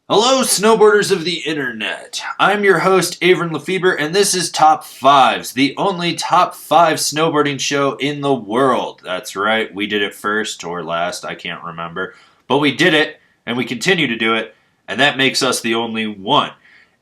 Hello, snowboarders of the internet. I'm your host, Avran LeFeber, and this is Top 5s, the only top 5 snowboarding show in the world. That's right, we did it first or last, I can't remember. But we did it, and we continue to do it, and that makes us the only one.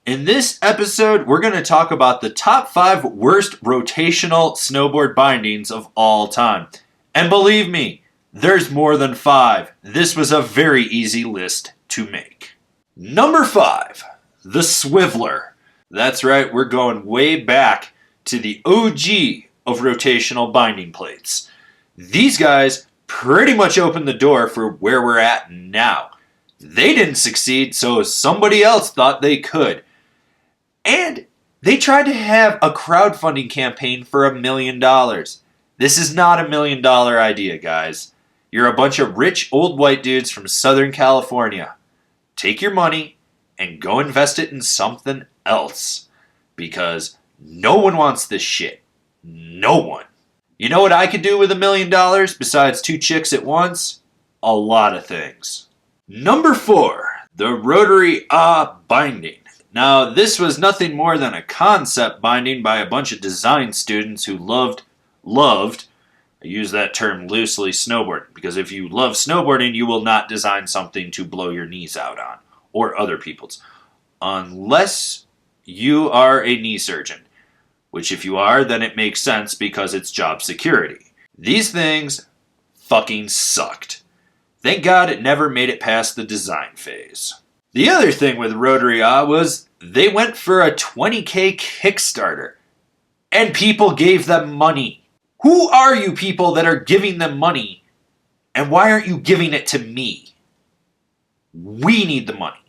In this episode, we're going to talk about the top 5 worst rotational snowboard bindings of all time. And believe me, there's more than 5. This was a very easy list to make. Number 5, the Swivler. That's right, we're going way back to the OG of rotational binding plates. These guys pretty much opened the door for where we're at now. They didn't succeed, so somebody else thought they could. And they tried to have a crowdfunding campaign for $1 million. This is not $1 million idea, guys. You're a bunch of rich old white dudes from Southern California. Take your money and go invest it in something else. Because no one wants this shit. No one. You know what I could do with $1 million besides 2 chicks at once? A lot of things. Number 4, the Rotary-Ah binding. Now, this was nothing more than a concept binding by a bunch of design students who loved, I use that term loosely, snowboarding, because if you love snowboarding, you will not design something to blow your knees out on, or other people's, unless you are a knee surgeon, which if you are, then it makes sense because it's job security. These things fucking sucked. Thank God it never made it past the design phase. The other thing with Rotary-Ah was they went for a $20,000 Kickstarter, and people gave them money. Who are you people that are giving them money, and why aren't you giving it to me? We need the money.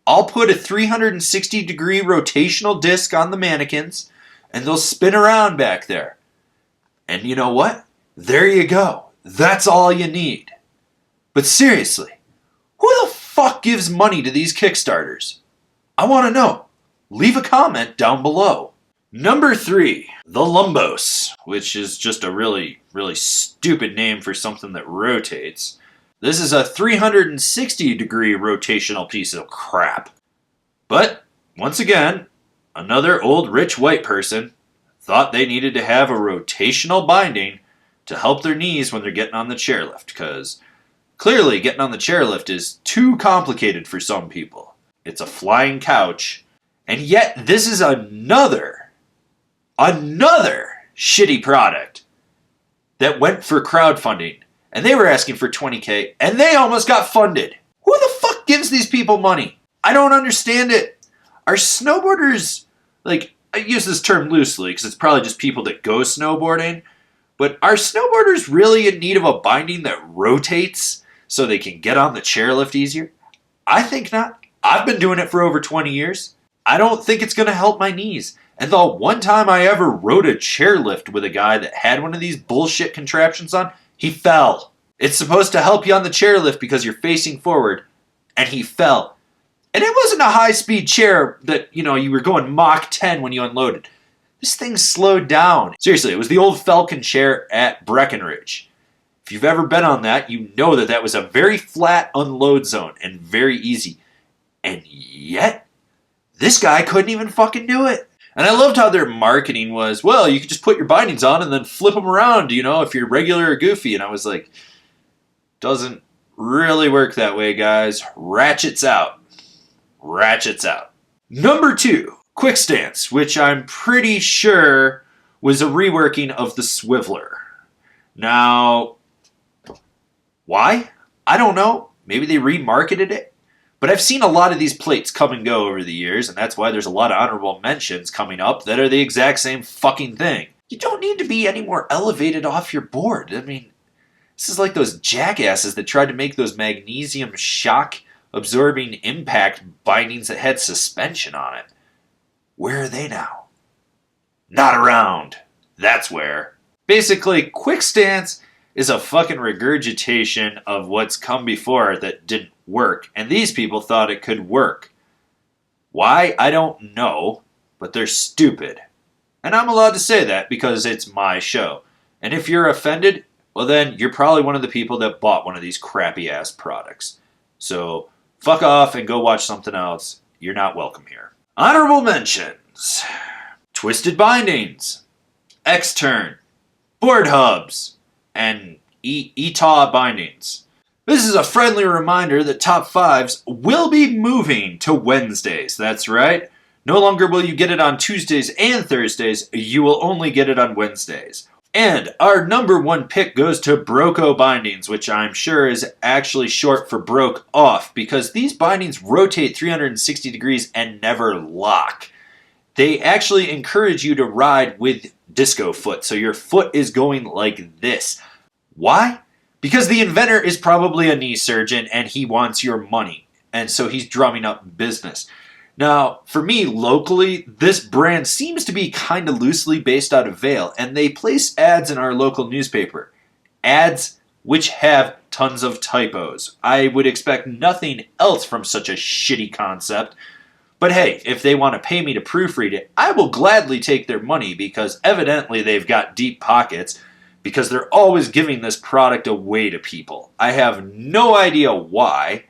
I'll put a 360-degree rotational disc on the mannequins, and they'll spin around back there. And you know what? There you go. That's all you need. But seriously, who the fuck gives money to these Kickstarters? I want to know. Leave a comment down below. Number 3, the Lumbos, which is just a really stupid name for something that rotates. This is a 360-degree rotational piece of crap. But, once again, another old rich white person thought they needed to have a rotational binding to help their knees when they're getting on the chairlift, because clearly getting on the chairlift is too complicated for some people. It's a flying couch, and yet this is another shitty product that went for crowdfunding, and they were asking for $20,000, and they almost got funded. Who the fuck gives these people money? I don't understand it. Are snowboarders, I use this term loosely because it's probably just people that go snowboarding, but are snowboarders really in need of a binding that rotates so they can get on the chairlift easier? I think not. I've been doing it for over 20 years. I don't think it's going to help my knees. And the one time I ever rode a chairlift with a guy that had one of these bullshit contraptions on, he fell. It's supposed to help you on the chairlift because you're facing forward, and he fell. And it wasn't a high-speed chair that, you were going Mach 10 when you unloaded. This thing slowed down. Seriously, it was the old Falcon chair at Breckenridge. If you've ever been on that, you know that was a very flat unload zone and very easy. And yet, this guy couldn't even fucking do it. And I loved how their marketing was, well, you could just put your bindings on and then flip them around, if you're regular or goofy. And I was like, doesn't really work that way, guys. Ratchets out. Ratchets out. Number 2, quick stance, which I'm pretty sure was a reworking of the Swivler. Now, why? I don't know. Maybe they remarketed it. But I've seen a lot of these plates come and go over the years, and that's why there's a lot of honorable mentions coming up that are the exact same fucking thing. You don't need to be any more elevated off your board. I mean, this is like those jackasses that tried to make those magnesium shock-absorbing impact bindings that had suspension on it. Where are they now? Not around. That's where. Basically, quick stance is a fucking regurgitation of what's come before that didn't work, and these people thought it could work. Why? I don't know, but they're stupid. And I'm allowed to say that because it's my show. And if you're offended, well then you're probably one of the people that bought one of these crappy ass products. So fuck off and go watch something else. You're not welcome here. Honorable mentions. Twisted Bindings, X-Turn, Board Hubs, and ETA Bindings. This is a friendly reminder that Top 5s will be moving to Wednesdays. That's right. No longer will you get it on Tuesdays and Thursdays. You will only get it on Wednesdays. And our number one pick goes to Broko Bindings, which I'm sure is actually short for broke off, because these bindings rotate 360 degrees and never lock. They actually encourage you to ride with disco foot, so your foot is going like this. Why? Because the inventor is probably a knee surgeon and he wants your money, and so he's drumming up business. Now, for me, locally, this brand seems to be kind of loosely based out of Vail, and they place ads in our local newspaper. Ads which have tons of typos. I would expect nothing else from such a shitty concept. But hey, if they want to pay me to proofread it, I will gladly take their money, because evidently they've got deep pockets, because they're always giving this product away to people. I have no idea why,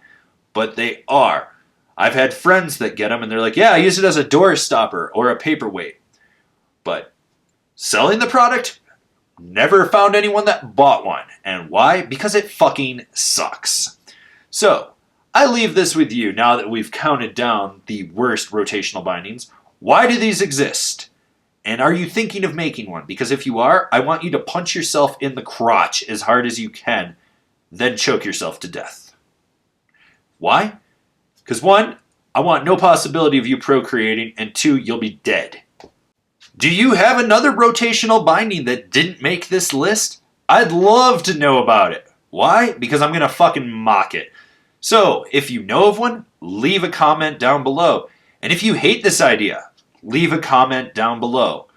but they are. I've had friends that get them and they're like, yeah, I use it as a door stopper or a paperweight. But selling the product, never found anyone that bought one. And why? Because it fucking sucks. So, I leave this with you now that we've counted down the worst rotational bindings. Why do these exist? And are you thinking of making one? Because if you are, I want you to punch yourself in the crotch as hard as you can, then choke yourself to death. Why? Because 1, I want no possibility of you procreating, and 2, you'll be dead. Do you have another rotational binding that didn't make this list? I'd love to know about it. Why? Because I'm going to fucking mock it. So, if you know of one, leave a comment down below. And if you hate this idea, leave a comment down below.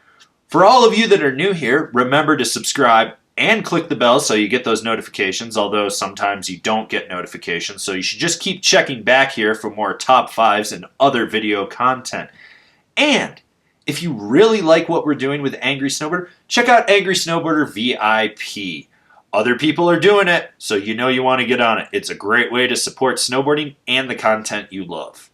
For all of you that are new here, remember to subscribe and click the bell so you get those notifications, although sometimes you don't get notifications, so you should just keep checking back here for more top 5s and other video content. And if you really like what we're doing with Angry Snowboarder, check out Angry Snowboarder VIP. Other people are doing it, so you know you want to get on it. It's a great way to support snowboarding and the content you love.